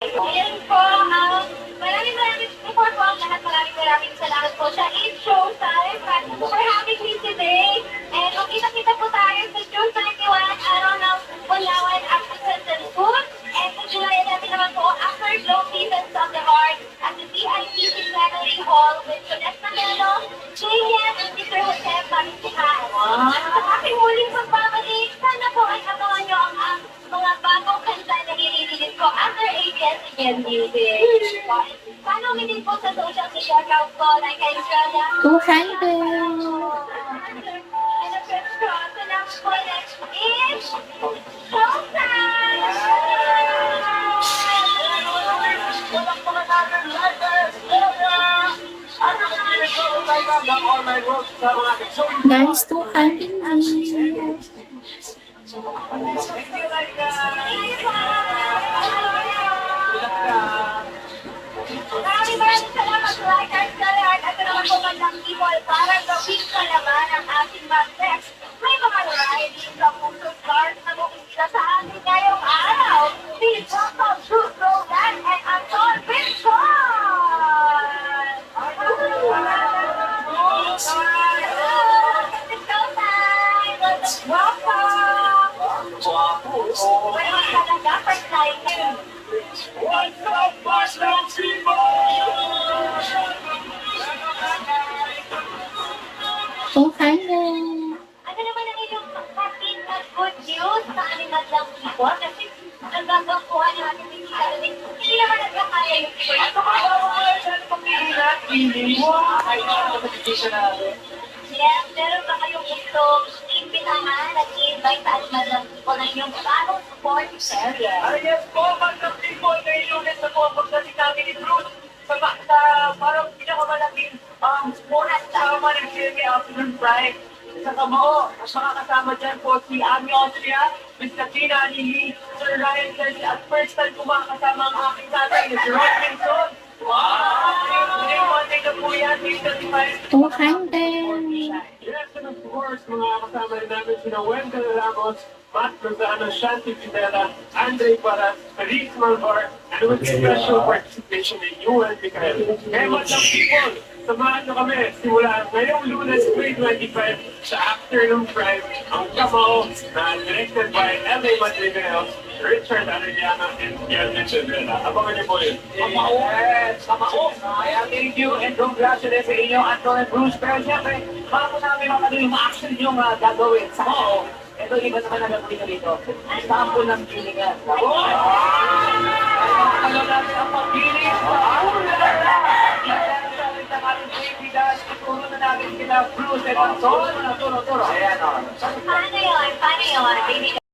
Ayan po, maraming before po ang lahat, maraming salamat po sa Eat Showtime for having me today. And magkita-kita po tayo sa June 21, araw ng Bulawan Access and Food. And sa July 11 naman po, after Glow Seasons of the Heart at the VIP Plenary Hall with Sonette Manelo, Julian and Mr. Jose Pagsihan. Sa aking muling pagbabalik, sana po ay abangan nyo ang mga bagong kanta na i-release ko under ABS-CBN Music. Follow me din po sa social media account ko like Estrada. 200. And of course, so now po next is Showtime! Walang mga natin lighters! Ano na all my work sa mga action? Guys, 200 na. Thank you, Laika! Maraming salamat, Lighters Galard. At naman po bandang people para gawin ka naman ang ating mag-tex. May mga variety sa puso stars na bumisa sa ating ngayong araw. Please welcome Truth Rodan and Anton Pinson! Welcome! Well, talaga, first time yun. What's up, Boston people? 200. Ano naman ang inyong kapit at good news sa aming madlang people? Kasi ang gagawin natin hindi naman nagkakaya yung people. Ano ka ba mga dyan pagpili natin? Hindi mo ay nakapag-education natin. Yes, meron ba kayong gusto imbitahan at i-invite sa aming madlang people na inyong bagong support area? Yes po, Boston people, ngayon ulit na po ang pagdating namin ni Truth sa parang pinakamalaking sports sa Managemi Afternoon Pride. Sa Kamao, at makakasama dyan po si Ami Austria, Miss Katrina Lili, Sir Ryan Kersi, at first time ko makakasama ang aking tatay, Mr. Ron Pinson. Wow! Monday na po yan, May 35. 200. Yes, and of course, mga kasama rin namin sina Wendell Ramos, Matt Rosano, Shanti Pinela, Andre Paras, Feliz Malvar, and with special participation in UN Mikael. Kaya mga people, samahan nyo kami simula ngayong Lunes, May 25 sa Afternoon Pride, ang Kamao na directed by L.A. Madrigal, Richard Arellano, and Kelvin Chandrella. Abangan niyo po yun. Yes, Kamao. Kaya thank you and congratulations sa inyo, Anton and Bruce. Pero siyempre, bago namin makano yung action yung gagawin sa Kamao, ito iba naman na gagawin nyo dito. Sample ng pilingan. Kamao! Ano natin ang pagpiling? Ituro na natin kina Bruce and Anton. Turo. Ayan o. Paano yun? Paano yun?